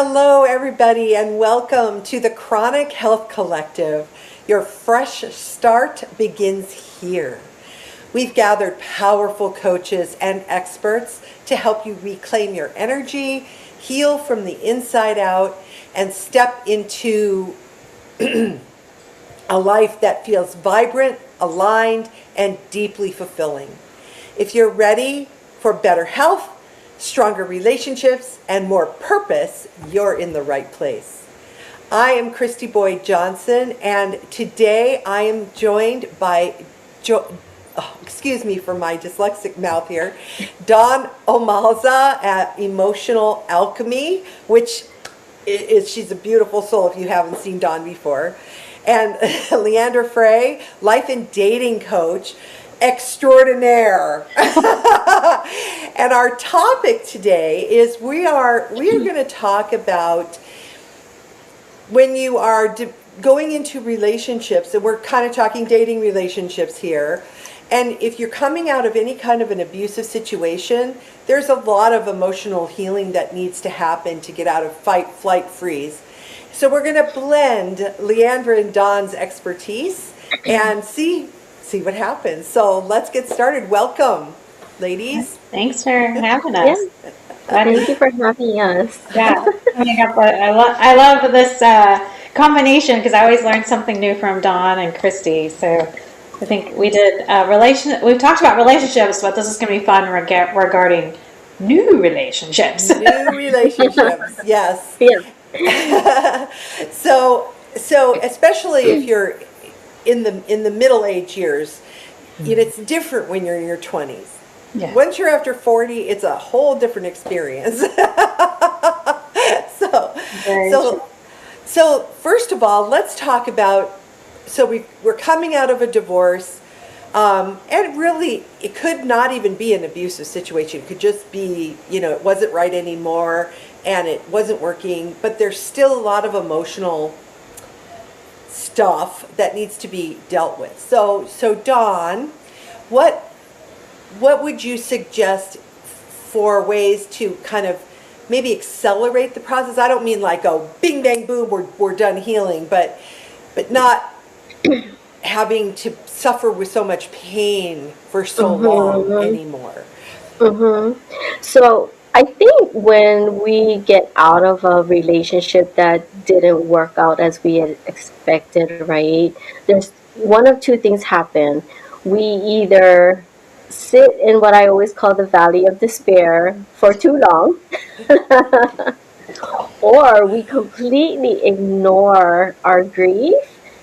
Hello, everybody, and welcome to the Chronic Health Collective. Your fresh start begins here. We've gathered powerful coaches and experts to help you reclaim your energy, heal from the inside out, and step into a life that feels vibrant, aligned, and deeply fulfilling. If you're ready for better health, stronger relationships, and more purpose, you're in the right place. I am Kristy Boyd Johnson, and today I am joined by, excuse me for my dyslexic mouth here, Dawn Omalza at Emotional Alchemy, which she's a beautiful soul if you haven't seen Dawn before, and Leandra Frey, life and dating coach extraordinaire. And our topic today is we are going to talk about when you are going into relationships, and we're kind of talking dating relationships here. And if you're coming out of any kind of an abusive situation, there's a lot of emotional healing that needs to happen to get out of fight, flight, freeze. So we're going to blend Leandra and Dawn's expertise and see what happens. So let's get started. Welcome, ladies. Thanks for having us. Yeah. Thank you for having us. Yeah, I love this combination because I always learn something new from Dawn and Kristy. So I think we did we've talked about relationships, but this is going to be fun regarding new relationships. New relationships, yes. Yeah. So especially if you're in the middle age years, it's different when you're in your 20s. Yeah. Once you're after 40, it's a whole different experience. So first of all, let's talk about, we're coming out of a divorce, and really it could not even be an abusive situation. It could just be, it wasn't right anymore and it wasn't working, but there's still a lot of emotional stuff that needs to be dealt with. So Dawn, what would you suggest for ways to kind of maybe accelerate the process? I don't mean like, oh, bing, bang, boom, we're done healing, but not having to suffer with so much pain for so long anymore. So I think when we get out of a relationship that didn't work out as we had expected, right? There's one of two things happen. We either sit in what I always call the valley of despair for too long, or we completely ignore our grief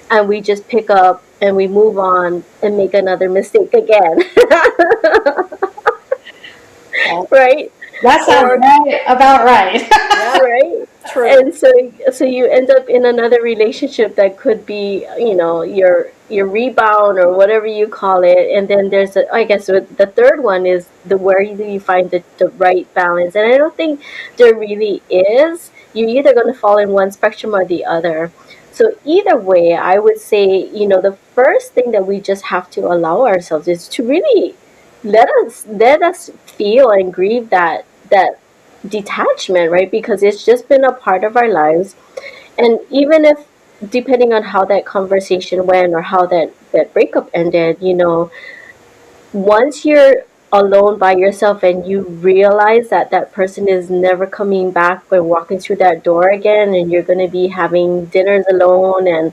and we just pick up and we move on and make another mistake again. Right? That sounds about right. Yeah, right. True. And so you end up in another relationship that could be, your rebound or whatever you call it. And then there's the third one is where do you find the right balance? And I don't think there really is. You're either going to fall in one spectrum or the other. So either way, I would say, the first thing that we just have to allow ourselves is to really let us feel and grieve that detachment, right? Because it's just been a part of our lives. And even if, depending on how that conversation went or how that breakup ended, once you're alone by yourself and you realize that person is never coming back or walking through that door again, and you're going to be having dinners alone and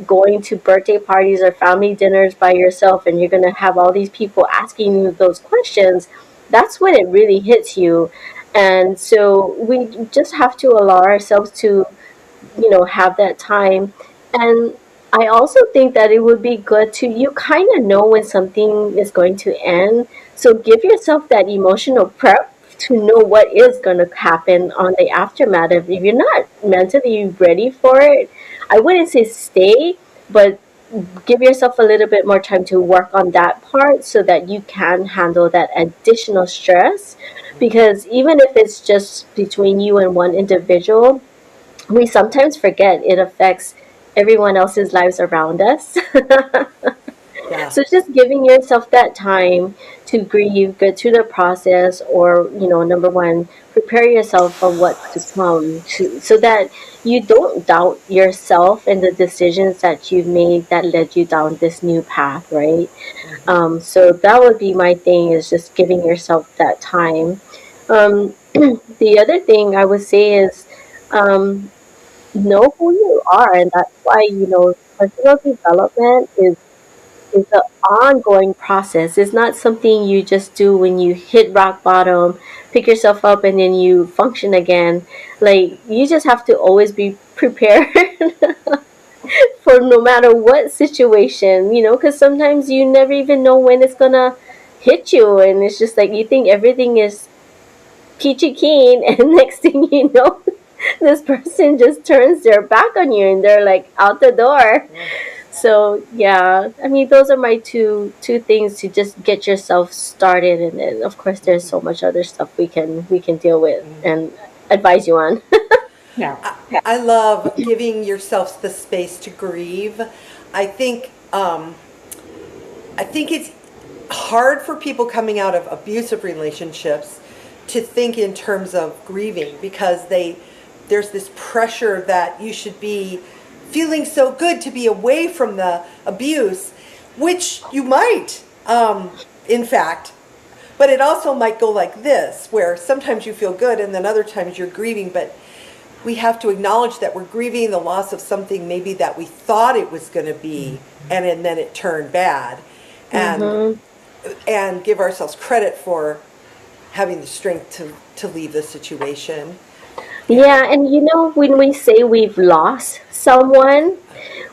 going to birthday parties or family dinners by yourself, and you're going to have all these people asking you those questions, that's when it really hits you. And so we just have to allow ourselves to have that time. And I also think that it would be good to, you kind of know when something is going to end, so give yourself that emotional prep to know what is going to happen on the aftermath. If you're not mentally ready for it, I wouldn't say stay, but give yourself a little bit more time to work on that part so that you can handle that additional stress. Because even if it's just between you and one individual, we sometimes forget it affects everyone else's lives around us. Yeah. So just giving yourself that time to grieve, go through the process, or, number one, prepare yourself for what's to come, so that you don't doubt yourself and the decisions that you've made that led you down this new path, right? So that would be my thing, is just giving yourself that time. The other thing I would say is, know who you are, and that's why, personal development is an ongoing process. It's not something you just do when you hit rock bottom, pick yourself up, and then you function again. Like, you just have to always be prepared for no matter what situation, because sometimes you never even know when it's gonna hit you, and it's just like you think everything is peachy keen, and next thing you know, this person just turns their back on you and they're like out the door. So yeah, I mean, those are my two things to just get yourself started, and then of course there's so much other stuff we can deal with and advise you on. Yeah. I love giving yourself the space to grieve. I think it's hard for people coming out of abusive relationships to think in terms of grieving, because there's this pressure that you should be feeling so good to be away from the abuse, which you might, in fact. But it also might go like this, where sometimes you feel good and then other times you're grieving, but we have to acknowledge that we're grieving the loss of something maybe that we thought it was going to be, and then it turned bad. And give ourselves credit for having the strength to leave the situation. Yeah, and when we say we've lost someone,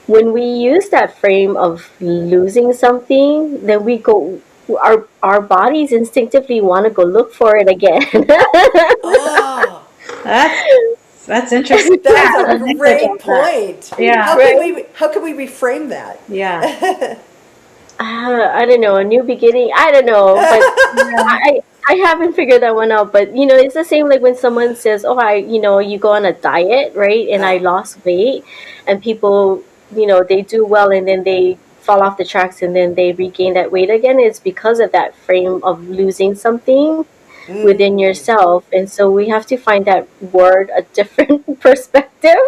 when we use that frame of losing something, then our bodies instinctively want to go look for it again. Oh, That's interesting. that's a great point. Yeah. How can we reframe that? Yeah. I don't know, a new beginning. I don't know, but I haven't figured that one out. But it's the same like when someone says, "Oh, you go on a diet, right?" And I lost weight, and people, they do well, and then they fall off the tracks, and then they regain that weight again. It's because of that frame of losing something within yourself. And so we have to find that word a different perspective,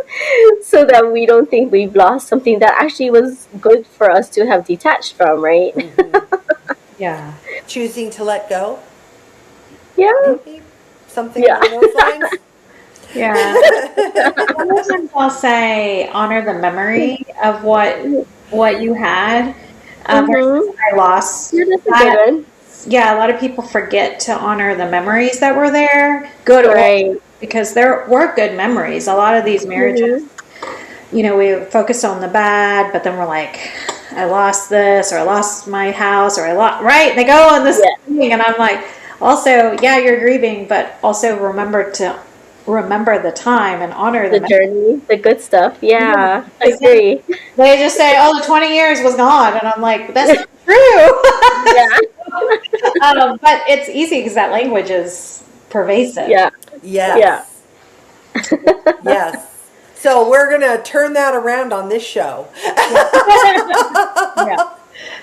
so that we don't think we've lost something that actually was good for us to have detached from, right? Yeah. Choosing to let go, Yeah. maybe? Something along those lines? Yeah. Sometimes I'll say honor the memory of what you had versus I lost. Yeah, that's a good one. Yeah, a lot of people forget to honor the memories that were there, good or Right. because there were good memories. A lot of these marriages, we focus on the bad, but then we're like, I lost this, or I lost my house, or I lost, right? They go on this thing, and I'm like, also, yeah, you're grieving, but also remember the time and honor The journey, the good stuff. Yeah, I Because agree. they just say, oh, the 20 years was gone, and I'm like, that's not true. Yeah. But it's easy because that language is pervasive. Yeah. Yes. Yes. So we're going to turn that around on this show. Yeah.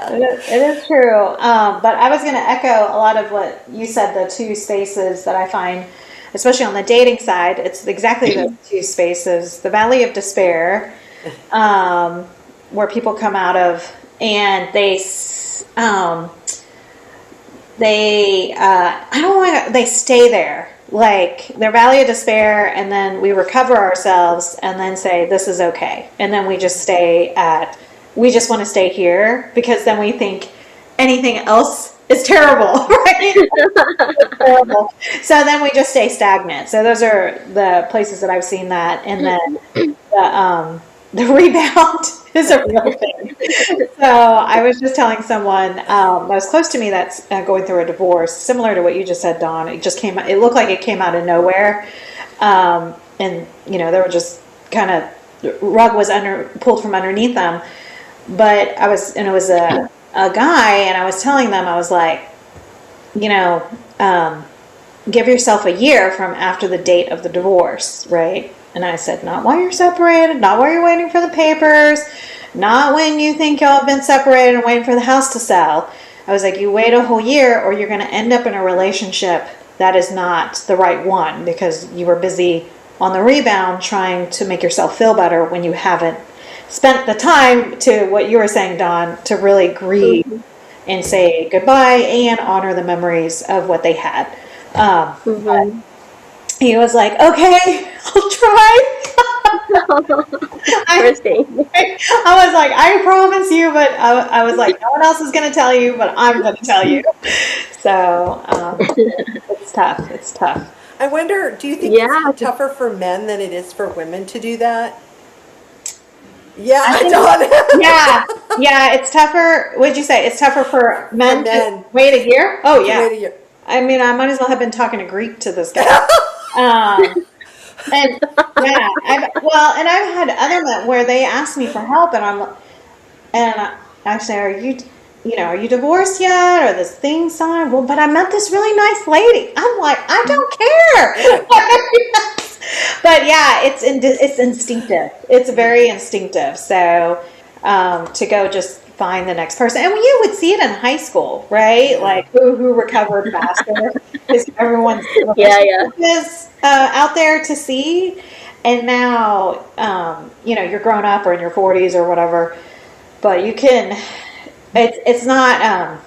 It is true. But I was going to echo a lot of what you said, the two spaces that I find, especially on the dating side, it's exactly those two spaces. The valley of despair, where people come out of, and they stay there. Like their valley of despair, and then we recover ourselves and then say, this is okay. And then we just we just want to stay here, because then we think anything else is terrible, right? It's terrible. So then we just stay stagnant. So those are the places that I've seen that. And then the rebound is a real thing. So I was just telling someone that was close to me that's going through a divorce, similar to what you just said, Dawn. It looked like it came out of nowhere. And, they were just kind of, the rug was pulled from underneath them. But it was a guy, and I was telling them, I was like, give yourself a year from after the date of the divorce, right? And I said, not while you're separated, not while you're waiting for the papers, Not when you think y'all have been separated and waiting for the house to sell. I was like, you wait a whole year or you're going to end up in a relationship that is not the right one because you were busy on the rebound trying to make yourself feel better when you haven't spent the time to what you were saying, Dawn, to really grieve and say goodbye and honor the memories of what they had. But he was like, okay, I'll try. First day. I was like, I promise you, but I was like, no one else is going to tell you, but I'm going to tell you. So it's tough. It's tough. I wonder, do you think it's tougher for men than it is for women to do that? Yeah, yeah, it's tougher. What'd you say? It's tougher for men to wait a year? Oh, yeah. Wait a year. I mean, I might as well have been talking to Greek to this guy. And yeah, I've had other men where they ask me for help, and I say, are you divorced yet? Or this thing signed? Well, but I met this really nice lady. I'm like, I don't care. But yeah, it's instinctive. It's very instinctive. So to go just find the next person, and you would see it in high school, right? Like who recovered faster because everyone's is out there to see. And now you're grown up or in your 40s or whatever, but you can. It's not.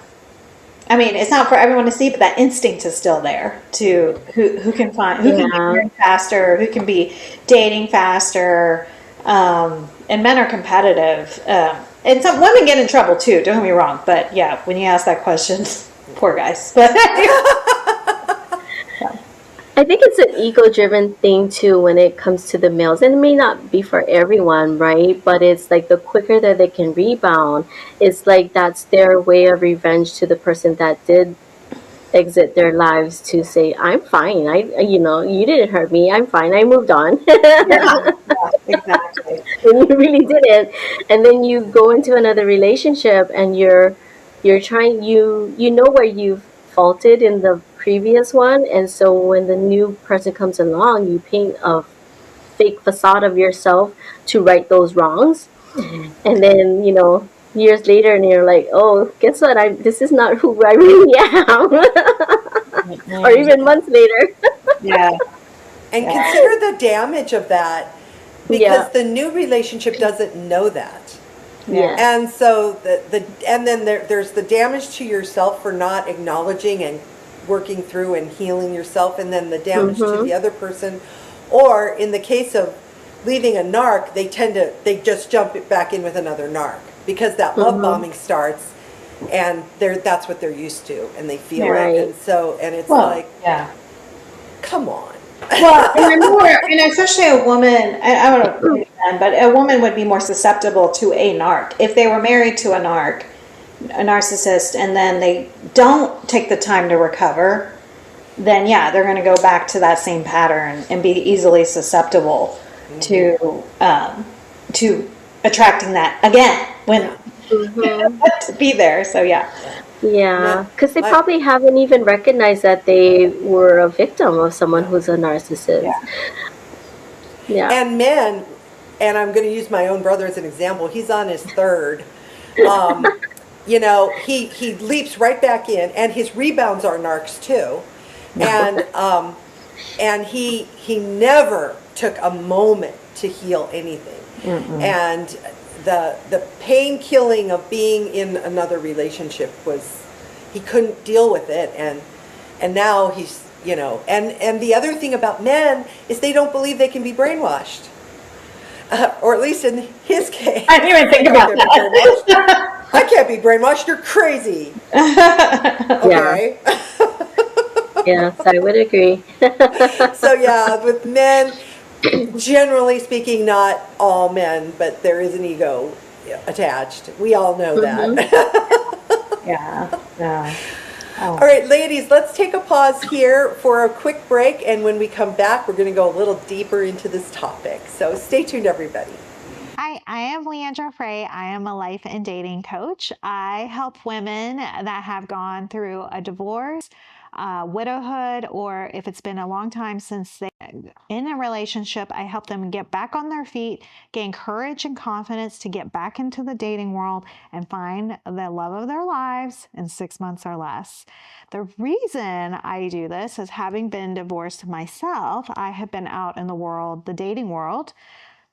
I mean, it's not for everyone to see, but that instinct is still there to who can be married faster, who can be dating faster, and men are competitive, and some women get in trouble too. Don't get me wrong, but yeah, when you ask that question, poor guys. But I think it's an ego-driven thing too when it comes to the males, and it may not be for everyone, right? But it's like the quicker that they can rebound, it's like that's their way of revenge to the person that did exit their lives to say, "I'm fine. You didn't hurt me. I'm fine. I moved on." yeah, exactly. And you really didn't, and then you go into another relationship, and you're trying. You know where you've faulted in the previous one, and so when the new person comes along, you paint a fake facade of yourself to right those wrongs, and then years later, and you're like, oh, guess what? This is not who I really am, or even months later. And consider the damage of that, because the new relationship doesn't know that. And so and then there's the damage to yourself for not acknowledging and working through and healing yourself, and then the damage to the other person. Or in the case of leaving a narc, they just jump it back in with another narc because that love bombing starts, and that's what they're used to, and they feel it, and so it's come on. Well, and especially a woman, I don't know, but a woman would be more susceptible to a narc if they were married to a narcissist, and then they don't take the time to recover. Then they're going to go back to that same pattern and be easily susceptible to attracting that again when to be there. So because they probably haven't even recognized that they were a victim of someone who's a narcissist. And men, and I'm going to use my own brother as an example. He's on his third. He leaps right back in, and his rebounds are narcs too. And he never took a moment to heal anything. And the pain killing of being in another relationship he couldn't deal with it, and now he's and the other thing about men is they don't believe they can be brainwashed. Or at least in his case. I didn't even think about that. I can't be brainwashed. You're crazy. Okay. Yes, I would agree. So with men, generally speaking, not all men, but there is an ego attached. We all know that. All right, ladies, let's take a pause here for a quick break, and when we come back, we're going to go a little deeper into this topic. So stay tuned, everybody. Hi, I am Leandra Frey. I am a life and dating coach. I help women that have gone through a divorce, widowhood, or if it's been a long time since they in a relationship, I help them get back on their feet, gain courage and confidence to get back into the dating world and find the love of their lives in 6 months or less. The reason I do this is, having been divorced myself, I have been out in the world, the dating world,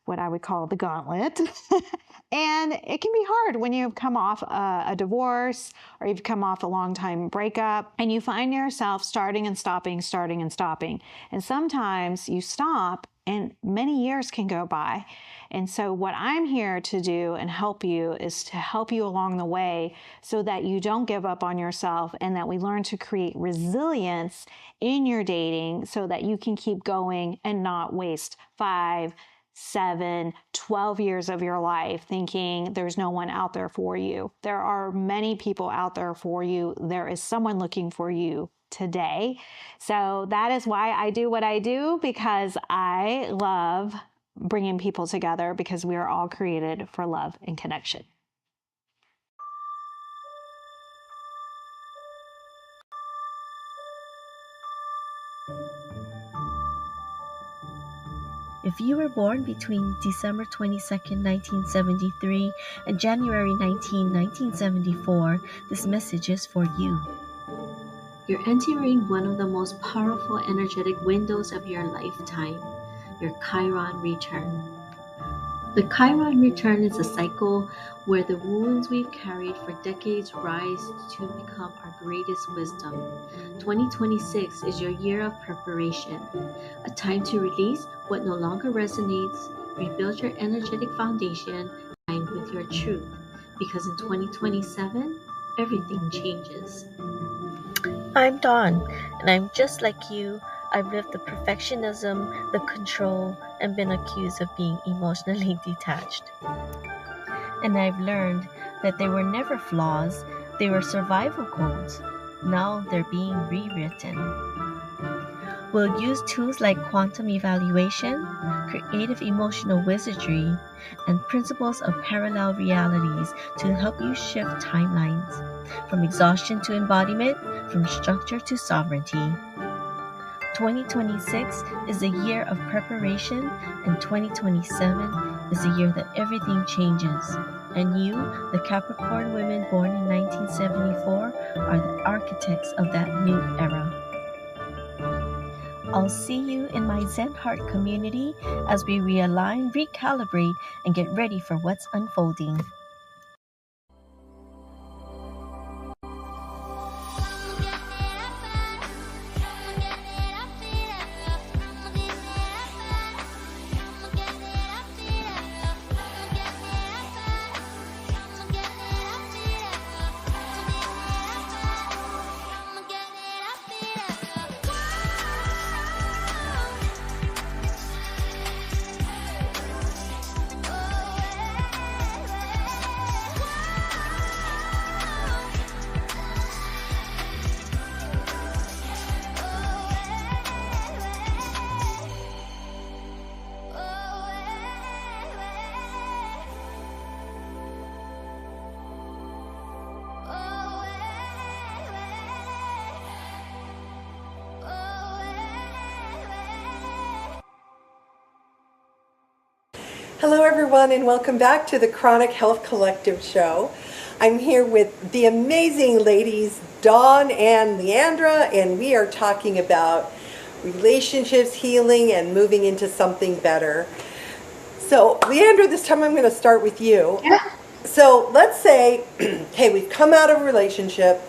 what I would call the gauntlet. And it can be hard when you've come off a divorce, or you've come off a long time breakup, and you find yourself starting and stopping, starting and stopping. And sometimes you stop and many years can go by. And so what I'm here to do and help you is to help you along the way so that you don't give up on yourself, and that we learn to create resilience in your dating so that you can keep going and not waste 5, 7, 12 years of your life thinking there's no one out there for you. There are many people out there for you. There is someone looking for you today. So that is why I do what I do, because I love bringing people together, because we are all created for love and connection. If you were born between December 22nd, 1973 and January 19, 1974, this message is for you. You're entering one of the most powerful energetic windows of your lifetime, your Chiron return. The Chiron return is a cycle where the wounds we've carried for decades rise to become our greatest wisdom. 2026 is your year of preparation, a time to release what no longer resonates, rebuild your energetic foundation, and with your truth, because in 2027, everything changes. I'm Dawn, and I'm just like you. I've lived the perfectionism, the control, and been accused of being emotionally detached. And I've learned that they were never flaws, they were survival codes. Now they're being rewritten. We'll use tools like quantum evaluation, creative emotional wizardry, and principles of parallel realities to help you shift timelines, from exhaustion to embodiment, from structure to sovereignty. 2026 is a year of preparation, and 2027 is the year that everything changes. And you, the Capricorn women born in 1974, are the architects of that new era. I'll see you in my Zen Heart community as we realign, recalibrate, and get ready for what's unfolding. Hello everyone, and welcome back to the Chronic Health Collective show. I'm here with the amazing ladies Dawn and Leandra, and we are talking about relationships, healing, and moving into something better. So Leandra, this time I'm going to start with you. Yeah. So let's say, hey, we've come out of a relationship.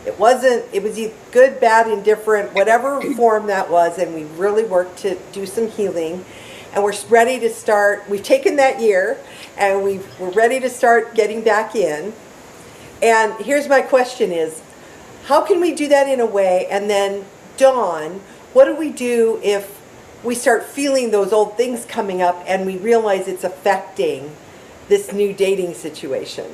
It was either good, bad, indifferent, whatever form that was, and we really worked to do some healing. And we're ready to start. We've taken that year, and we're ready to start getting back in. And here's my question is, how can we do that in a way? And then, Dawn, what do we do if we start feeling those old things coming up and we realize it's affecting this new dating situation?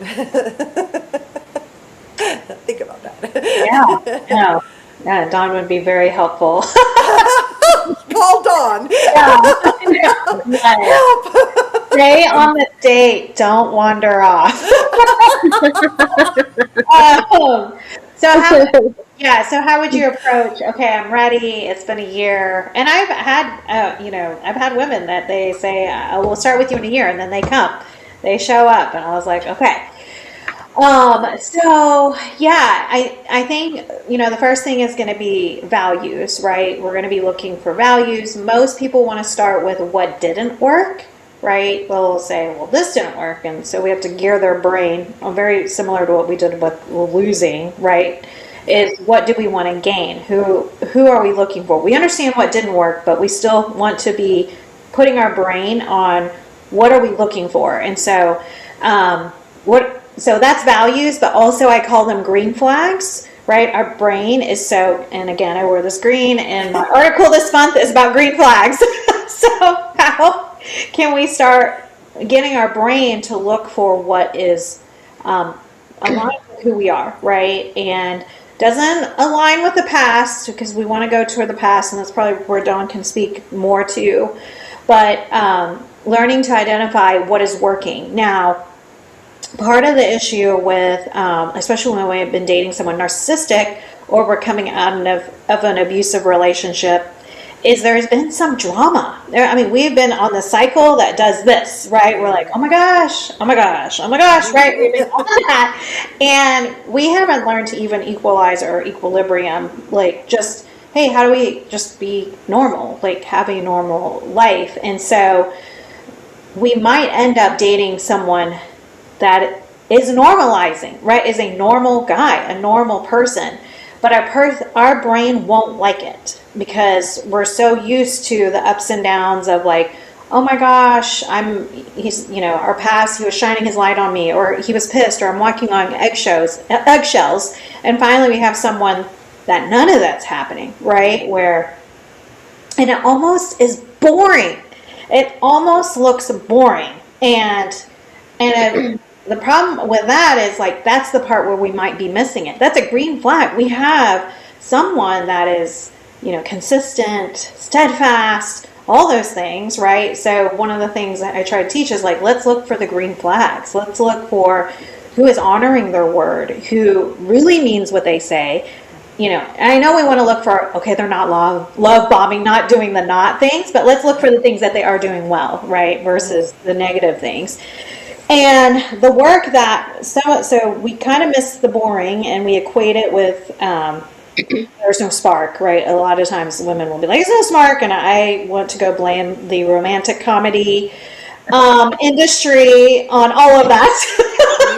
Think about that. Yeah, Dawn would be very helpful. Call Dawn. Help. Stay on the date. Don't wander off. So how would you approach, okay, I'm ready, it's been a year. And I've had, I've had women that they say, we'll start with you in a year, and then they show up, and I was like, okay. So yeah, I think, the first thing is going to be values, right? We're going to be looking for values. Most people want to start with what didn't work, right? They'll say, well, this didn't work. And so we have to gear their brain, very similar to what we did with losing, right? Is what do we want to gain? Who are we looking for? We understand what didn't work, but we still want to be putting our brain on what are we looking for? And so, so that's values, but also I call them green flags, right? Our brain is and again, I wore this green, and my article this month is about green flags. So how can we start getting our brain to look for what is aligned with who we are, right? And doesn't align with the past, because we want to go toward the past, and that's probably where Dawn can speak more to, but learning to identify what is working. Now, part of the issue with, especially when we've been dating someone narcissistic or we're coming out of an abusive relationship, is there's been some drama. We've been on the cycle that does this, right? We're like, oh my gosh, right? We've been on that. And we haven't learned to even equalize our equilibrium. Like, just, hey, how do we just be normal? Like, have a normal life. And so we might end up dating someone that is normalizing, right? Is a normal guy, a normal person. But our brain won't like it, because we're so used to the ups and downs of like, oh my gosh, our past, he was shining his light on me, or he was pissed, or I'm walking on eggshells. And finally we have someone that none of that's happening, right? And it almost is boring. It almost looks boring. And the problem with that is, like, that's the part where we might be missing it. That's a green flag. We have someone that is, consistent, steadfast, all those things, right? So one of the things that I try to teach is, like, let's look for the green flags. Let's look for who is honoring their word, who really means what they say. And I know we want to look for, okay, they're not love bombing, not doing the not things, but let's look for the things that they are doing well, right? Versus the negative things. And the work that, so we kind of miss the boring, and we equate it with, there's no spark, right? A lot of times women will be like, there's no spark, and I want to go blame the romantic comedy industry on all of that.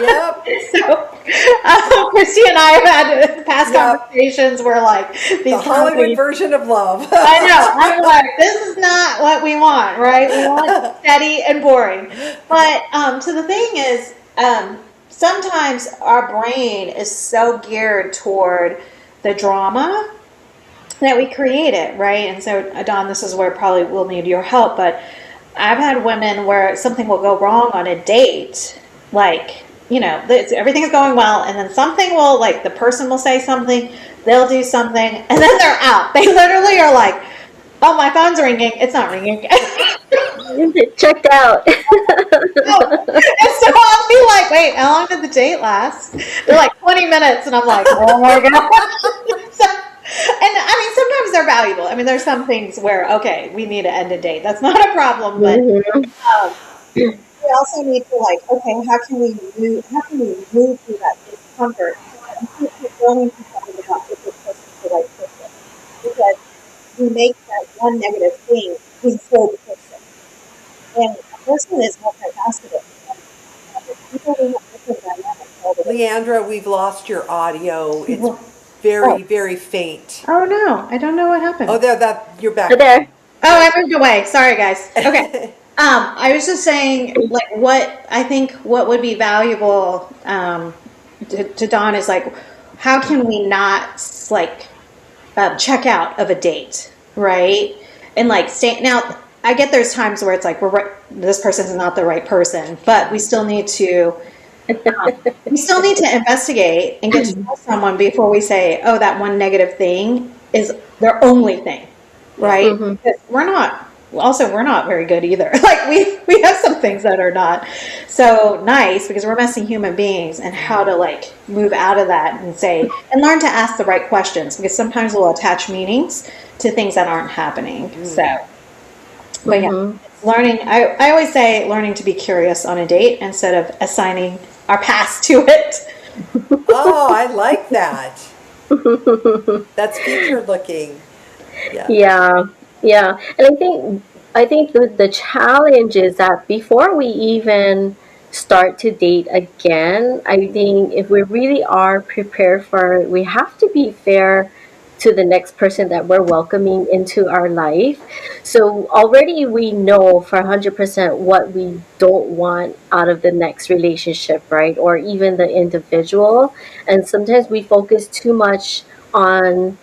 Yep. So Kristy and I have had past conversations where, like, the Hollywood version of love. I know. I'm like, this is not what we want, right? We want steady and boring. But so the thing is, sometimes our brain is so geared toward the drama that we create it, right? And so, Dawn, this is where probably we'll need your help, but I've had women where something will go wrong on a date, like, everything is going well, and then something will, like, the person will say something, they'll do something, and then they're out. They literally are like, oh, my phone's ringing. It's not ringing. Checked out. And so I'll be like, wait, how long did the date last? They're like 20 minutes, and I'm like, oh my God. And sometimes they're valuable. There's some things where, okay, we need to end a date. That's not a problem, but we also need to, like, okay, how can we move through that discomfort and keep willing to find out if this person's the right person? Because we make that one negative thing control the person. And a person is multifaceted. People we have different dynamics all the way. Leandra, we've lost your audio. It's very, very faint. Oh no, I don't know what happened. Oh, you're back. There. Oh, I moved away. Sorry, guys. Okay. I was just saying, like, what would be valuable to Dawn is, like, how can we not, like, check out of a date, right? And, like, now, I get there's times where it's like, this person's not the right person, but we still need to investigate and get to know someone before we say, oh, that one negative thing is their only thing, right? Mm-hmm. Because we're not also we're not very good either. Like we have some things that are not so nice because we're messy human beings, and how to like move out of that and say and learn to ask the right questions, because sometimes we'll attach meanings to things that aren't happening. So, but yeah, learning. I always say learning to be curious on a date instead of assigning our past to it. Oh, I like that. That's future looking. Yeah, yeah. And I think the challenge is that before we even start to date again, I think if we really are prepared for it, we have to be fair to the next person that we're welcoming into our life. So already we know for 100% what we don't want out of the next relationship, right? Or even the individual. And sometimes we focus too much on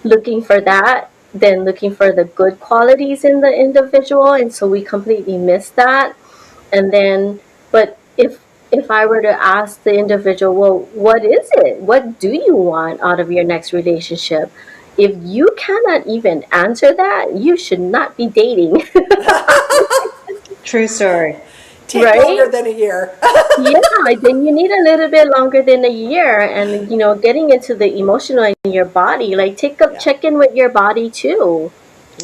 looking for that than looking for the good qualities in the individual, and so we completely miss that. And then, but if I were to ask the individual, well, what is it, what do you want out of your next relationship, if you cannot even answer that, you should not be dating. True story. Take Right? longer than a year. Yeah, then you need a little bit longer than a year. And getting into the emotional in your body, like check in with your body too.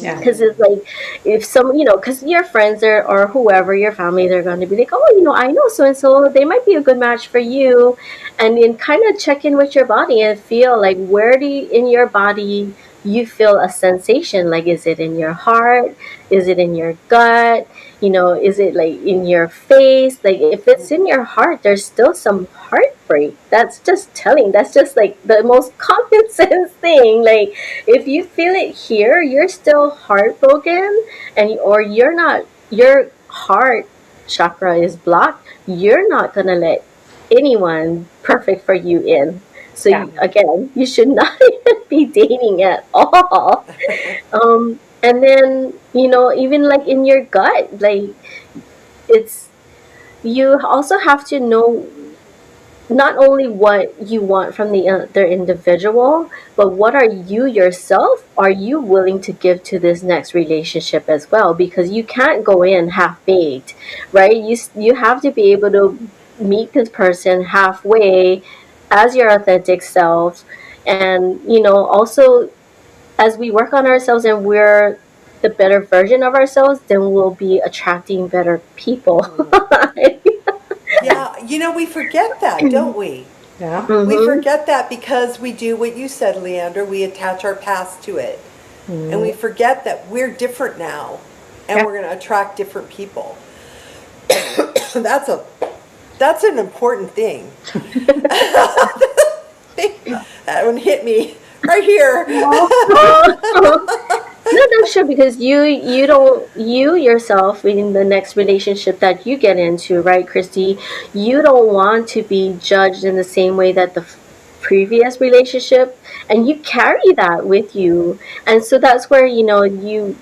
Yeah. Because it's like, if some, because your friends or whoever, your family, they're going to be like, oh, I know so and so, they might be a good match for you. And then kind of check in with your body and feel like, where do you, in your body, you feel a sensation? Like, is it in your heart? Is it in your gut? Is it like in your face? Like, if it's in your heart, there's still some heartbreak. That's just like the most common sense thing. Like, if you feel it here, you're still heartbroken, or your heart chakra is blocked, you're not going to let anyone perfect for you in. So again, you should not be dating at all. And then, even like in your gut, like you also have to know not only what you want from the other individual, but what are you yourself, are you willing to give to this next relationship as well? Because you can't go in half-baked, right? You have to be able to meet this person halfway as your authentic self. And, also, as we work on ourselves and we're the better version of ourselves, then we'll be attracting better people. Yeah, we forget that, don't we? Yeah. We forget that because we do what you said, Leandra. We attach our past to it. And we forget that we're different now. And we're going to attract different people. That's an important thing. That one hit me right here. No, that's true, because you yourself in the next relationship that you get into, right, Kristy, you don't want to be judged in the same way that the previous relationship, and you carry that with you. And so that's where you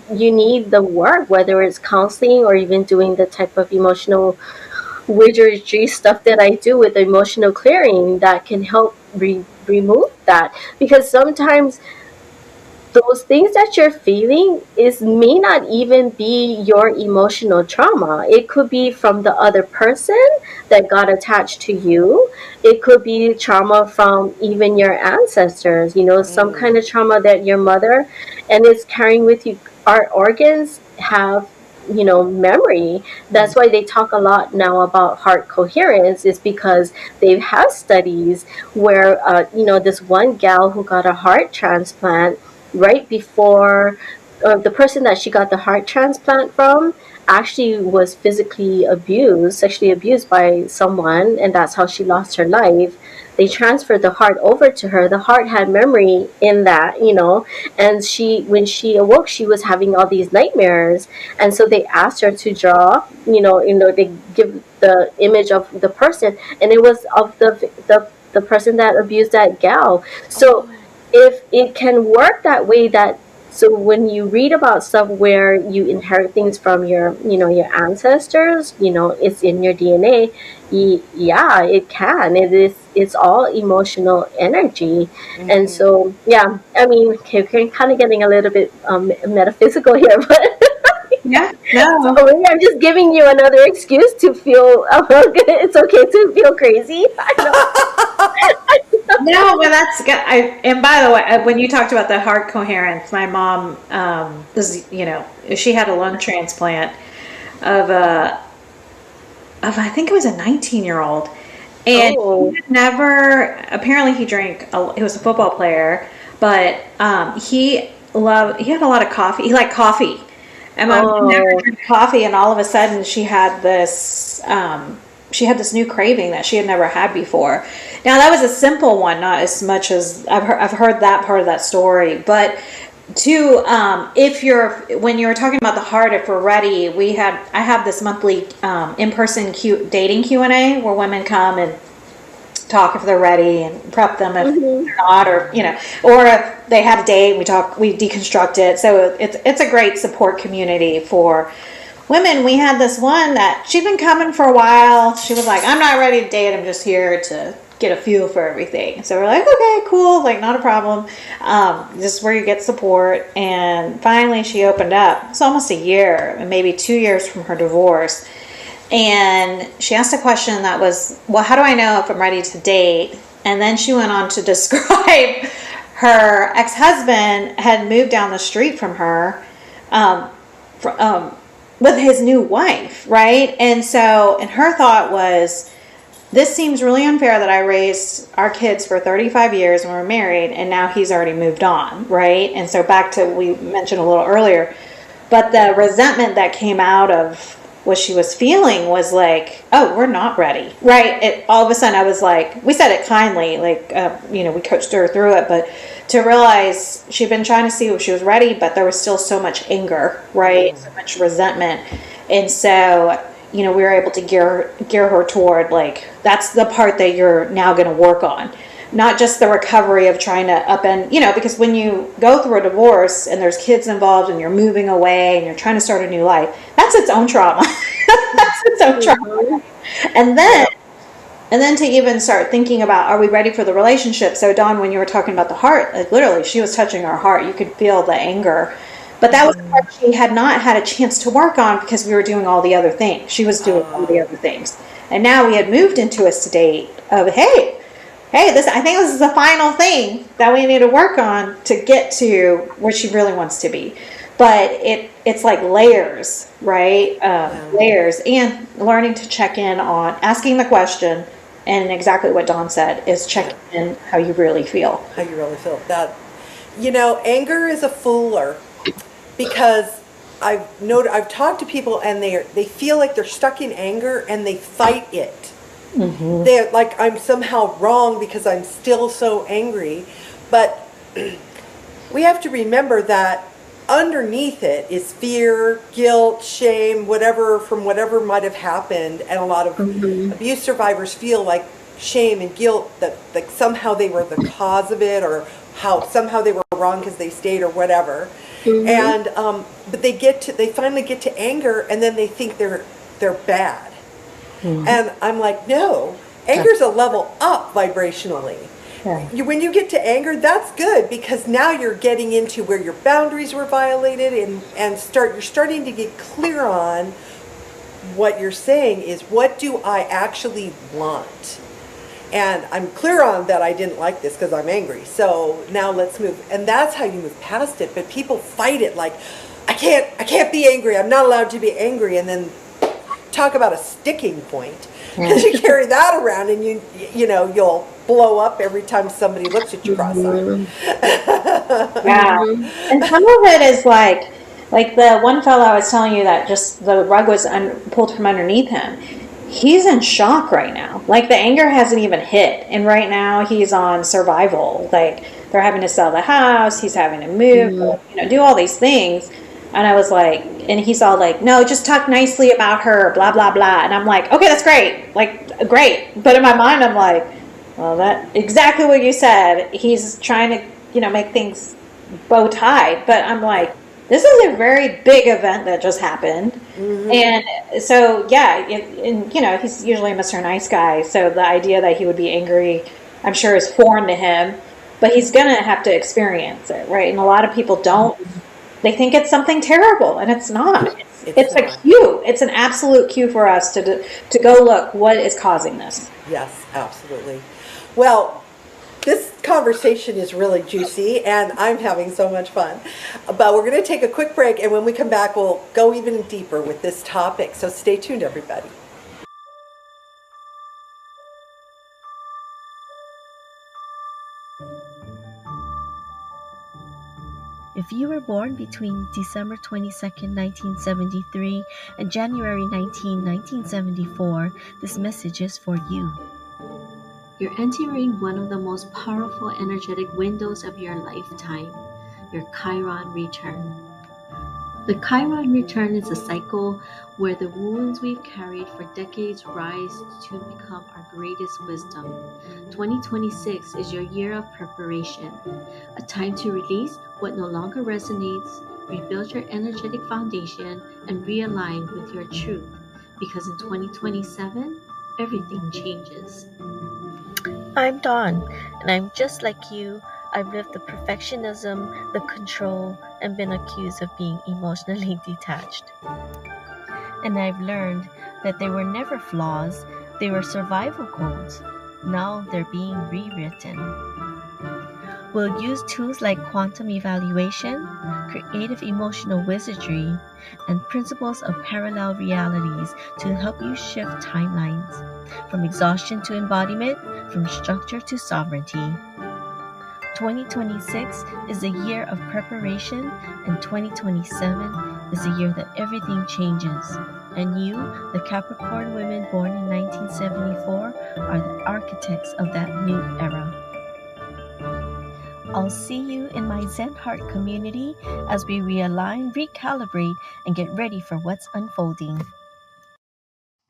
need the work, whether it's counseling or even doing the type of emotional wizardry stuff that I do with emotional clearing that can help remove that. Because sometimes those things that you're feeling may not even be your emotional trauma. It could be from the other person that got attached to you. It could be trauma from even your ancestors, some kind of trauma that your mother, and it's carrying with you. Our organs have memory. That's why they talk a lot now about heart coherence, is because they have studies where this one gal who got a heart transplant right before, the person that she got the heart transplant from actually was sexually abused by someone, and that's how she lost her life. They transferred the heart over to her. The heart had memory in that, and when she awoke, she was having all these nightmares. And so they asked her to draw, they give the image of the person, and it was of the person that abused that gal. So if it can work that way, so when you read about stuff where you inherit things from your ancestors, it's in your DNA. Yeah, it can. It's all emotional energy. And so, yeah, I mean, okay, we're kind of getting a little bit metaphysical here, but Yeah. No. So maybe I'm just giving you another excuse to feel, it's okay to feel crazy. I know. No, but that's good. And by the way, when you talked about the heart coherence, my mom, she had a lung transplant of I think it was a 19-year-old, and he had never. Apparently, he drank. He was a football player, but he had a lot of coffee. He liked coffee, and my mom never drank coffee. And all of a sudden, she had this. She had this new craving that she had never had before. Now that was a simple one, not as much as I've heard that part of that story, but. When you were talking about the heart, if we're ready, I have this monthly in-person dating Q&A where women come and talk if they're ready and prep them if they're not, or if they had a date, we deconstruct it. So it's a great support community for women. We had this one that she'd been coming for a while. She was like, I'm not ready to date, I'm just here to get a feel for everything. So we're like, okay, cool, like not a problem. This is where you get support. And finally she opened up. It's almost a year, maybe 2 years from her divorce. And she asked a question that was, well, how do I know if I'm ready to date? And then she went on to describe her ex-husband had moved down the street from her with his new wife, right? And her thought was, this seems really unfair that I raised our kids for 35 years and we're married, and now he's already moved on, right? And so back to we mentioned a little earlier, but the resentment that came out of what she was feeling was like, oh, we're not ready, right? All of a sudden I was like, we said it kindly, like, we coached her through it, but to realize she'd been trying to see if she was ready, but there was still so much anger, right? So much resentment. And so we were able to gear her toward, like, that's the part that you're now going to work on. Not just the recovery of trying to upend, because when you go through a divorce and there's kids involved and you're moving away and you're trying to start a new life, that's its own trauma. That's its own trauma. And then to even start thinking about, are we ready for the relationship? So Dawn, when you were talking about the heart, like literally she was touching our heart. You could feel the anger. But that was the part she had not had a chance to work on because we were doing all the other things. She was doing all the other things. And now we had moved into a state of, hey, I think this is the final thing that we need to work on to get to where she really wants to be. But it's like layers, right? Layers, and learning to check in on asking the question, and exactly what Dawn said is check in how you really feel. How you really feel. That, anger is a fooler. Because I've talked to people and they feel like they're stuck in anger and they fight it. They're like, I'm somehow wrong because I'm still so angry. But we have to remember that underneath it is fear, guilt, shame, whatever might have happened. And a lot of abuse survivors feel like shame and guilt that like somehow they were the cause of it, or how somehow they were wrong because they stayed or whatever. And but they finally get to anger, and then they think they're bad. And I'm like, no, anger's a level up vibrationally. When you get to anger, that's good, because now you're getting into where your boundaries were violated, and you're starting to get clear on what you're saying is, what do I actually want? And I'm clear on that I didn't like this because I'm angry. So now let's move. And that's how you move past it. But people fight it like, I can't be angry. I'm not allowed to be angry. And then talk about a sticking point. Because you carry that around, and you'll blow up every time somebody looks at you cross-eyed. Yeah. And some of it is like the one fellow I was telling you that just the rug was pulled from underneath him. He's in shock right now. Like, the anger hasn't even hit. And right now he's on survival. Like, they're having to sell the house. He's having to move, do all these things. And I was like, and he's all like, no, just talk nicely about her, blah, blah, blah. And I'm like, okay, that's great. Like, great. But in my mind, I'm like, well, that exactly what you said. He's trying to, make things bow tied. But I'm like, this is a very big event that just happened. And so, he's usually a Mr. Nice guy. So the idea that he would be angry, I'm sure, is foreign to him. But he's going to have to experience it, right? And a lot of people don't. They think it's something terrible, and it's not. It's a cue. It's an absolute cue for us to go look what is causing this. Yes, absolutely. Well, this conversation is really juicy, and I'm having so much fun. But we're going to take a quick break, and when we come back, we'll go even deeper with this topic. So stay tuned, everybody. If you were born between December 22nd, 1973 and January 1974, this message is for you. You're entering one of the most powerful energetic windows of your lifetime, your Chiron return. The Chiron return is a cycle where the wounds we've carried for decades rise to become our greatest wisdom. 2026 is your year of preparation, a time to release what no longer resonates, rebuild your energetic foundation, and realign with your truth. Because in 2027, everything changes. I'm Dawn, and I'm just like you. I've lived the perfectionism, the control, and been accused of being emotionally detached. And I've learned that they were never flaws, they were survival codes. Now they're being rewritten. We'll use tools like quantum evaluation, creative emotional wizardry, and principles of parallel realities to help you shift timelines, from exhaustion to embodiment, from structure to sovereignty. 2026 is a year of preparation, and 2027 is a year that everything changes. And you, the Capricorn women born in 1974, are the architects of that new era. I'll see you in my Zen Heart community as we realign, recalibrate, and get ready for what's unfolding.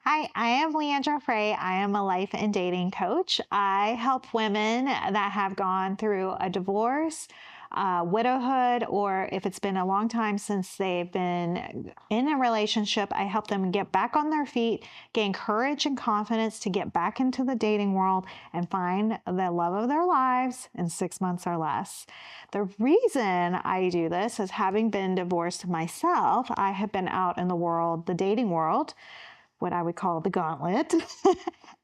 Hi, I am Leandra Frey. I am a life and dating coach. I help women that have gone through a divorce, widowhood, or if it's been a long time since they've been in a relationship, I help them get back on their feet, gain courage and confidence to get back into the dating world and find the love of their lives in 6 months or less. The reason I do this is having been divorced myself, I have been out in the world, the dating world, what I would call the gauntlet.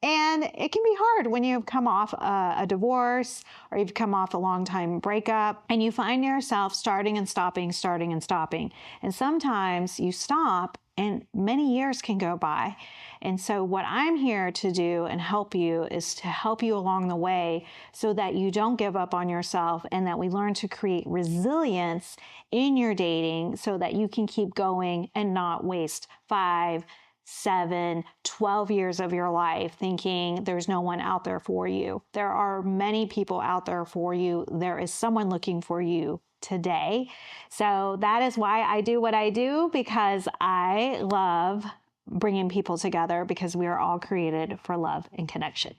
And it can be hard when you've come off a divorce or you've come off a long time breakup and you find yourself starting and stopping, starting and stopping. And sometimes you stop and many years can go by. And so what I'm here to do and help you is to help you along the way so that you don't give up on yourself and that we learn to create resilience in your dating so that you can keep going and not waste 5, 7, 12 years of your life thinking there's no one out there for you. There are many people out there for you. There is someone looking for you today. So that is why I do what I do, because I love bringing people together because we are all created for love and connection.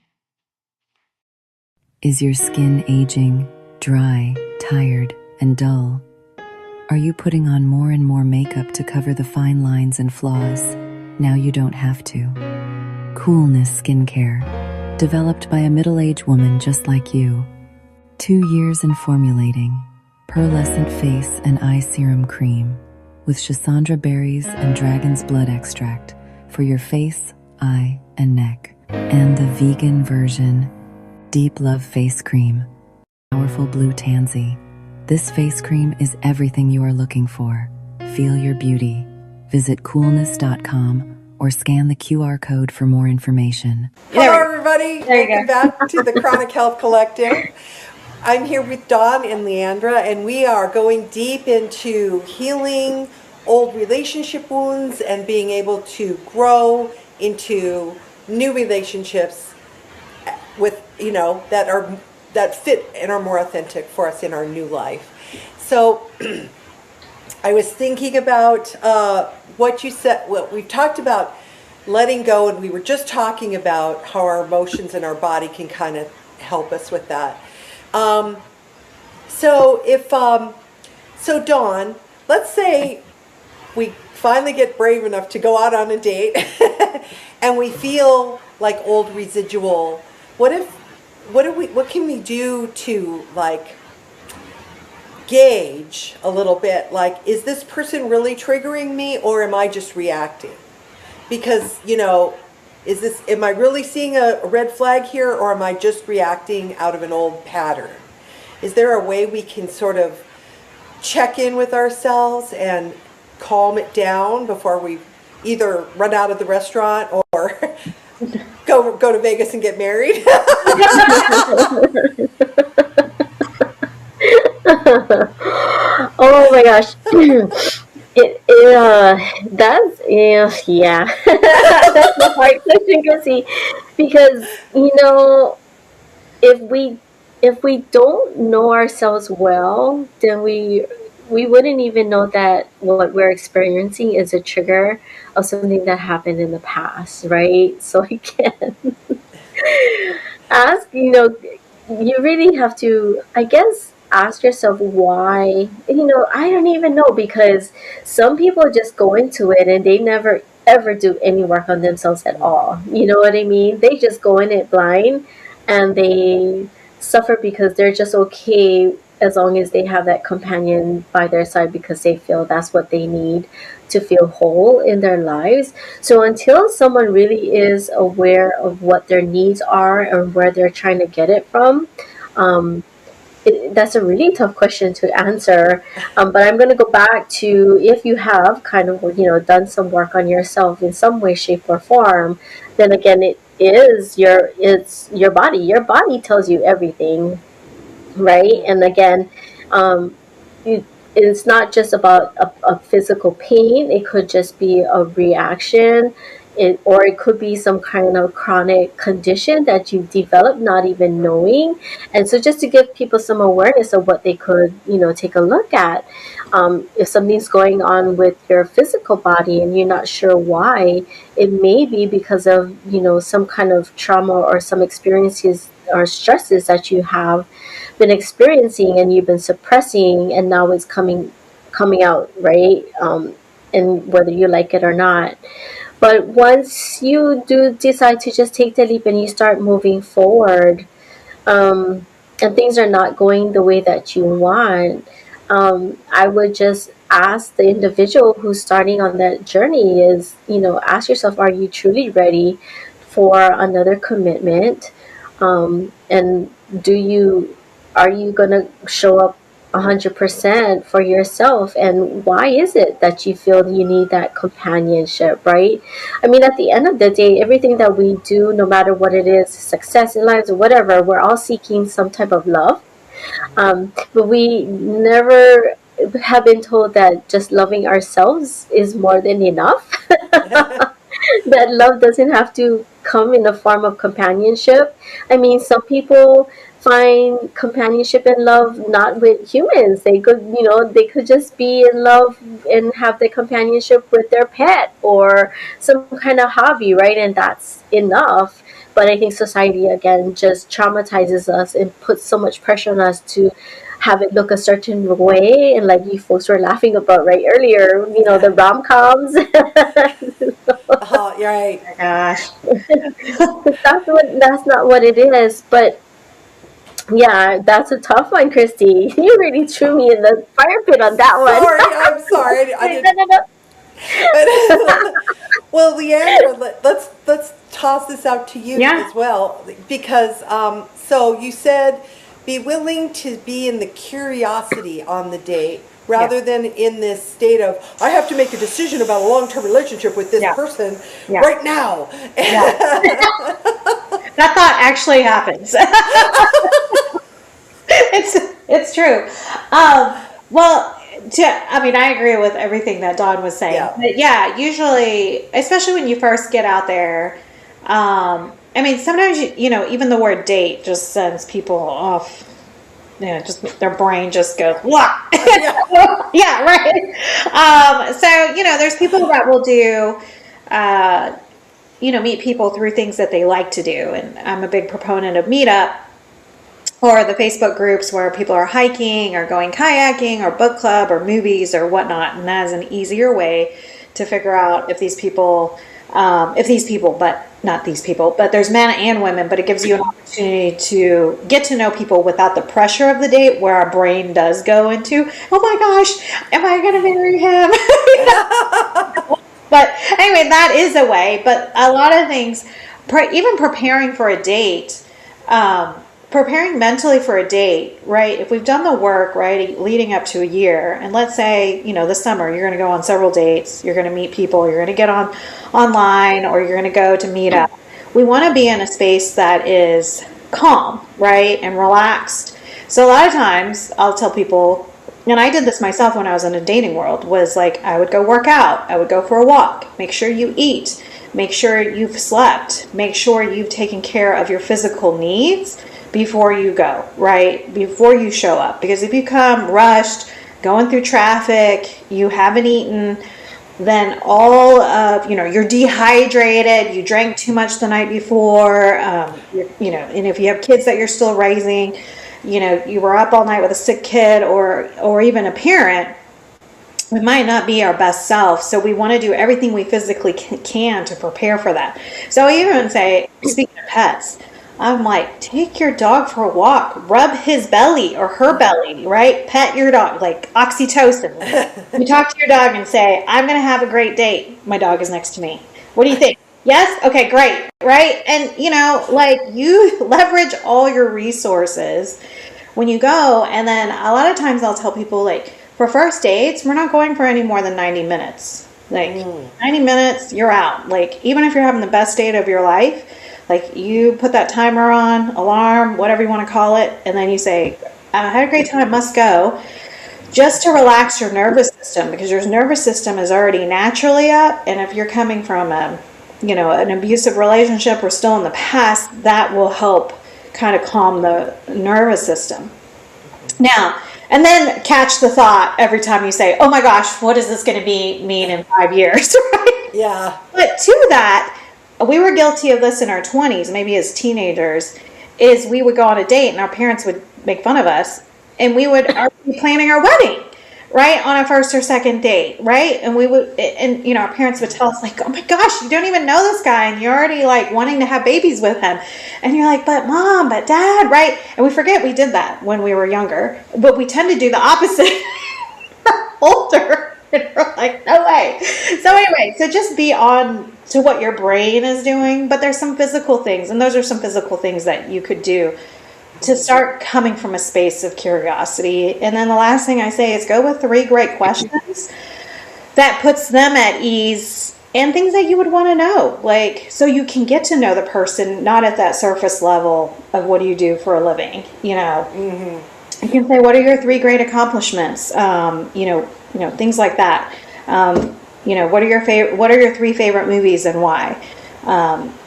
Is your skin aging, dry, tired, and dull? Are you putting on more and more makeup to cover the fine lines and flaws? Now you don't have to. Coolness Skincare, developed by a middle-aged woman just like you. 2 years in formulating. Pearlescent face and eye serum cream with Schisandra berries and dragon's blood extract for your face, eye, and neck. And the vegan version, Deep Love Face Cream. Powerful blue tansy. This face cream is everything you are looking for. Feel your beauty. Visit coolness.com or scan the QR code for more information. Hello, everybody. Welcome back to the Chronic Health Collective. I'm here with Dawn and Leandra, and we are going deep into healing old relationship wounds and being able to grow into new relationships with, that fit and are more authentic for us in our new life. So I was thinking about what you said. Well, we've talked about letting go, and we were just talking about how our emotions and our body can kind of help us with that. So Dawn, let's say we finally get brave enough to go out on a date and we feel like old residual. What can we do to gauge a little bit, like, is this person really triggering me, or am I just reacting? Because, am I really seeing a red flag here, or am I just reacting out of an old pattern? Is there a way we can sort of check in with ourselves and calm it down before we either run out of the restaurant or go to Vegas and get married? Oh my gosh. That's yeah. That's a hard question, Chrissy, because if we don't know ourselves well, then we wouldn't even know that what we're experiencing is a trigger of something that happened in the past, right? So again, ask, you really have to, I guess, ask yourself why. I don't even know, because some people just go into it and they never ever do any work on themselves at all. You know what I mean? They just go in it blind, and they suffer because they're just okay as long as they have that companion by their side, because they feel that's what they need to feel whole in their lives. So until someone really is aware of what their needs are and where they're trying to get it from, that's a really tough question to answer. But I'm going to go back to, if you have kind of done some work on yourself in some way, shape, or form, then again, it's your body. Your body tells you everything, right? And again, it's not just about a physical pain. It could just be a reaction, or it could be some kind of chronic condition that you develop not even knowing. And so just to give people some awareness of what they could, take a look at. If something's going on with your physical body and you're not sure why, it may be because of, some kind of trauma or some experiences or stresses that you have been experiencing and you've been suppressing, and now it's coming out, right? And whether you like it or not. But once you do decide to just take the leap and you start moving forward, and things are not going the way that you want, I would just ask the individual who's starting on that journey is, ask yourself, are you truly ready for another commitment? And are you going to show up 100% for yourself? And why is it that you feel you need that companionship, right? I mean, at the end of the day, everything that we do, no matter what it is, success in life or whatever, we're all seeking some type of love. But we never have been told that just loving ourselves is more than enough. That love doesn't have to come in the form of companionship. I mean, some people find companionship and love not with humans. They could just be in love and have the companionship with their pet or some kind of hobby, right? And that's enough. But I think society, again, just traumatizes us and puts so much pressure on us to have it look a certain way. And like you folks were laughing about right earlier, the rom-coms. Oh, you're right. Oh my gosh. That's not what it is. But yeah, that's a tough one, Christy. You really threw me in the fire pit on that one. I'm sorry. I didn't. No. Well, Leandra, let's toss this out to you as well, because so you said be willing to be in the curiosity on the date rather than in this state of, I have to make a decision about a long-term relationship with this person right now. That thought actually happens. It's true. I agree with everything that Dawn was saying. But usually, especially when you first get out there, sometimes even the word date just sends people off. Just their brain just goes, what? Yeah, right. There's people that will do, meet people through things that they like to do. And I'm a big proponent of Meetup, or the Facebook groups where people are hiking or going kayaking or book club or movies or whatnot. And that is an easier way to figure out if these people if these people, but not these people, but there's men and women, but it gives you an opportunity to get to know people without the pressure of the date, where our brain does go into, oh my gosh, am I going to marry him? But anyway, that is a way. But a lot of things, even preparing for a date, preparing mentally for a date, right? If we've done the work, right, leading up to a year, and let's say, this summer, you're going to go on several dates, you're going to meet people, you're going to get online, or you're going to go to meet up. We want to be in a space that is calm, right, and relaxed. So a lot of times I'll tell people, and I did this myself when I was in a dating world, was like, I would go work out, I would go for a walk, make sure you eat, make sure you've slept, make sure you've taken care of your physical needs before you go, right? Before you show up. Because if you come rushed, going through traffic, you haven't eaten, then all of, you're dehydrated, you drank too much the night before, and if you have kids that you're still raising, you were up all night with a sick kid or even a parent, we might not be our best self. So we want to do everything we physically can to prepare for that. So I even say, speaking of pets, I'm like, take your dog for a walk, rub his belly or her belly, right? Pet your dog, like oxytocin. You talk to your dog and say, I'm going to have a great date. My dog is next to me. What do you think? Yes? Okay, great. Right? And, you leverage all your resources when you go. And then a lot of times I'll tell people, for first dates, we're not going for any more than 90 minutes. 90 minutes, you're out. Even if you're having the best date of your life, you put that timer on, alarm, whatever you want to call it, and then you say, I had a great time, must go, just to relax your nervous system, because your nervous system is already naturally up, and if you're coming from an abusive relationship or still in the past, that will help kind of calm the nervous system. Now, and then catch the thought every time you say, oh my gosh, what is this going to mean in 5 years, right? Yeah. But to that, we were guilty of this in our 20s, maybe as teenagers, is we would go on a date and our parents would make fun of us, and we would be planning our wedding, right, on a first or second date, right? And we would, and our parents would tell us, oh my gosh, you don't even know this guy, and you're already wanting to have babies with him, and you're like, but mom, but dad, right? And we forget we did that when we were younger, but we tend to do the opposite older. And we're like, no way. So anyway, so just be on to what your brain is doing, but there's some physical things, and those are some physical things that you could do to start coming from a space of curiosity. And then the last thing I say is go with 3 great questions that puts them at ease, and things that you would want to know, so you can get to know the person, not at that surface level of what do you do for a living, You can say, what are your 3 great accomplishments? Things like that. What are your 3 favorite movies and why?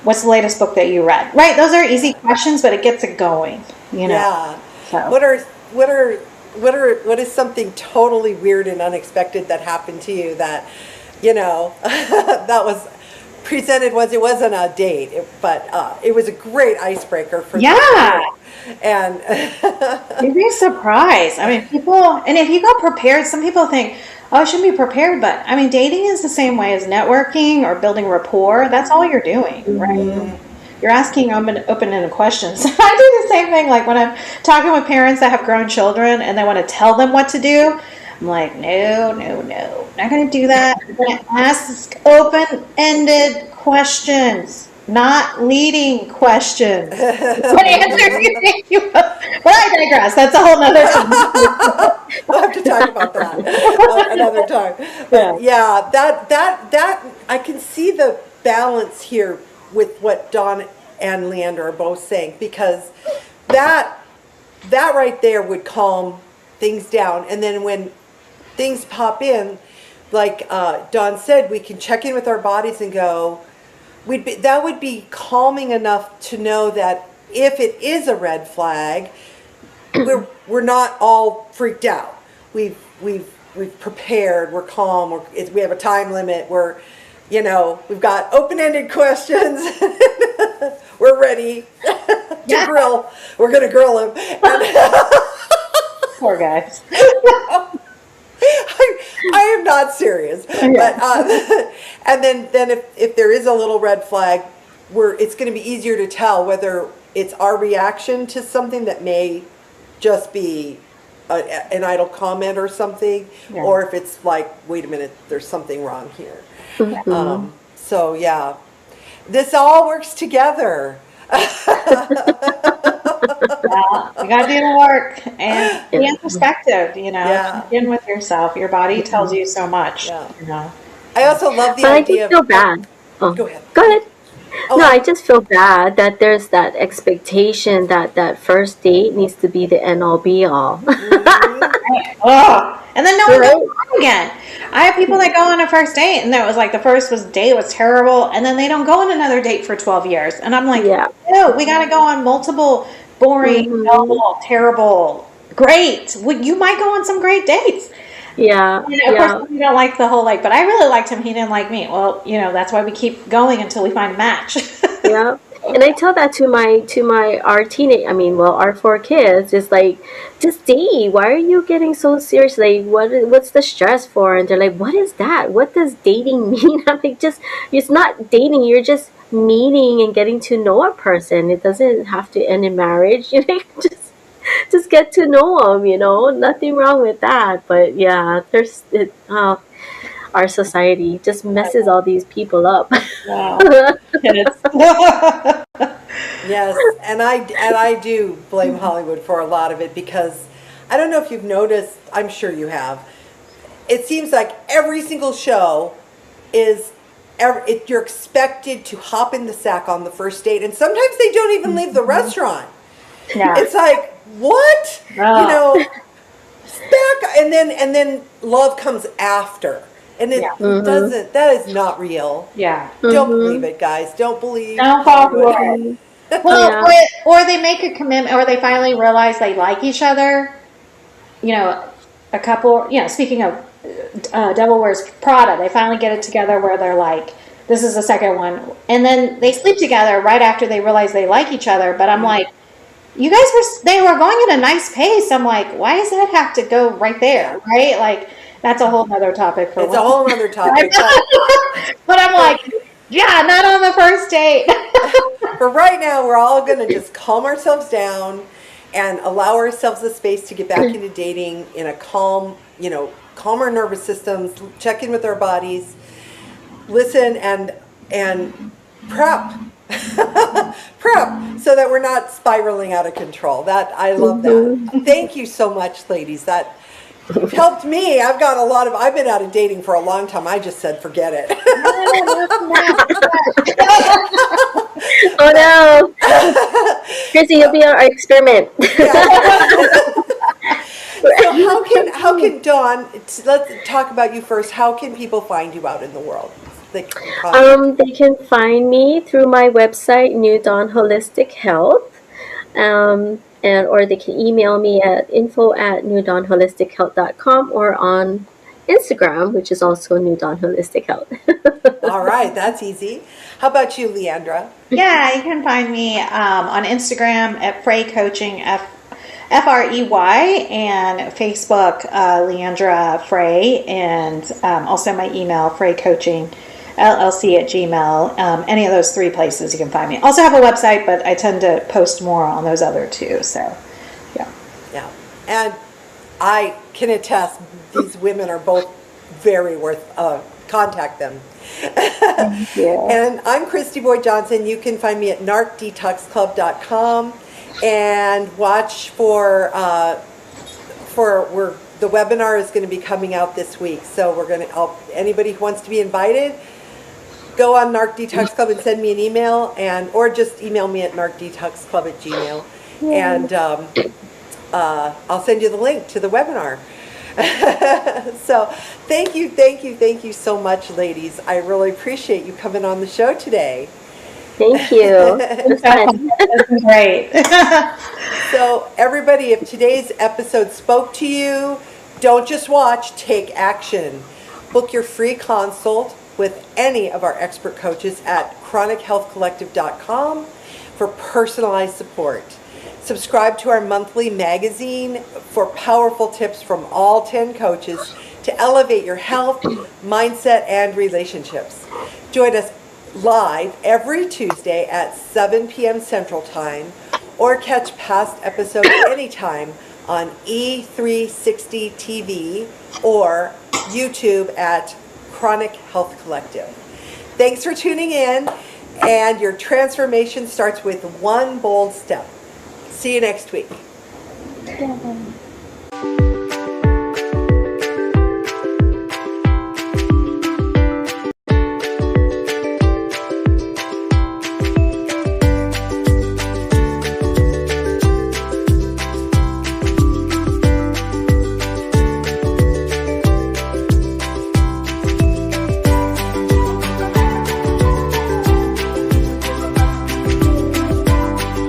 What's the latest book that you read? Right. Those are easy questions, but it gets it going, Yeah. So. What is something totally weird and unexpected that happened to you that, that was presented it wasn't a date, but it was a great icebreaker for you. And you'd be surprised. I mean, people, and if you go prepared, some people think, oh, I shouldn't be prepared, but I mean, dating is the same way as networking or building rapport. That's all you're doing, right? Mm-hmm. You're asking open-ended questions. I do the same thing, when I'm talking with parents that have grown children and they want to tell them what to do. I'm like, no, not going to do that. I'm going to ask open-ended questions, not leading questions. What answer you think you have? But I digress. That's a whole nother thing. We'll have to talk about that another time. But yeah, that I can see the balance here with what Dawn and Leandra are both saying, because that right there would calm things down, and then when things pop in, like Dawn said, we can check in with our bodies and go, that would be calming enough to know that if it is a red flag, we're not all freaked out. We've prepared. We're calm. We have a time limit. We've got open-ended questions. We're ready to grill. We're going to grill him. Poor guys. I am not serious, but And then if there is a little red flag, it's going to be easier to tell whether it's our reaction to something that may just be an idle comment or something, or if it's like, wait a minute, there's something wrong here. So yeah, this all works together. Well, you gotta do the work and be in perspective, you know. Yeah. In with yourself. Your body tells you so much. Yeah. You know. I also love the But I idea just feel bad. Oh, Go ahead. Go ahead. Oh, No, I just feel bad that there's that expectation that that first date needs to be the end all be all. Oh, and then no one Right. goes on again. I have people that go on a first date and that was like the first date was terrible, and then they don't go on another date for 12 years. And I'm like, Yeah. no, we got to go on multiple boring, dull, terrible, great. You might go on some great dates. Yeah. You know, of course, we don't like the whole like, but I really liked him. He didn't like me. Well, you know, that's why we keep going until we find a match. Yeah. And I tell that to our 4 kids. It's like, just date. Why are you getting so serious? Like, what's the stress for? And they're like, what is that? What does dating mean? I'm like, it's not dating. You're just meeting and getting to know a person. It doesn't have to end in marriage. You know, just get to know them. You know, nothing wrong with that. But yeah, our society just messes all these people up. Wow. yes, and I do blame Hollywood for a lot of it, because I don't know if you've noticed, I'm sure you have. It seems like every single show you're expected to hop in the sack on the first date, and sometimes they don't even leave the restaurant. Yeah. It's like, what? Oh. You know, back, and then love comes after. And it doesn't, that is not real. Yeah. Don't believe it, guys. Don't believe. Don't fall for it. Well, Yeah. or they make a commitment, or they finally realize they like each other. You know, a couple, you know, speaking of Devil Wears Prada, they finally get it together where they're like, this is the second one. And then they sleep together right after they realize they like each other. But I'm like, you guys they were going at a nice pace. I'm like, why does that have to go right there? Right? Like, that's a whole other topic for It's a whole other topic. But I'm like, yeah, not on the first date. For right now, we're all going to just calm ourselves down and allow ourselves the space to get back into dating in a calm, calmer nervous systems, check in with our bodies, listen and prep. Prep so that we're not spiraling out of control. I love that. Thank you so much, ladies. That helped me. I've been out of dating for a long time. I just said, forget it. Oh no. Kristy, you'll be our experiment. So how can Dawn, let's talk about you first. How can people find you out in the world? They can find me through my website, New Dawn Holistic Health. Or they can email me at info@newdawnholistichealth.com, or on Instagram, which is also New Dawn Holistic Health. All right, that's easy. How about you, Leandra? Yeah, you can find me on Instagram at Frey Coaching, Frey, and Facebook, Leandra Frey, and also my email, freycoaching.llc@gmail. Any of those 3 places you can find me. Also have a website, but I tend to post more on those other 2. So, yeah. Yeah, and I can attest, these women are both very worth, contact them. And I'm Kristy Boyd Johnson. You can find me at narcdetoxclub.com, and watch for the webinar is going to be coming out this week. So anybody who wants to be invited, go on Narc Detox Club and send me an email, or just email me at narcdetoxclub@gmail, and I'll send you the link to the webinar. So thank you so much, ladies. I really appreciate you coming on the show today. Thank you. It's fun. That's great. So everybody, if today's episode spoke to you, don't just watch, take action. Book your free consult with any of our expert coaches at chronichealthcollective.com for personalized support. Subscribe to our monthly magazine for powerful tips from all 10 coaches to elevate your health, mindset, and relationships. Join us live every Tuesday at 7 p.m. Central Time, or catch past episodes anytime on E360 TV or YouTube at Chronic Health Collective. Thanks for tuning in, and your transformation starts with one bold step. See you next week. Yeah.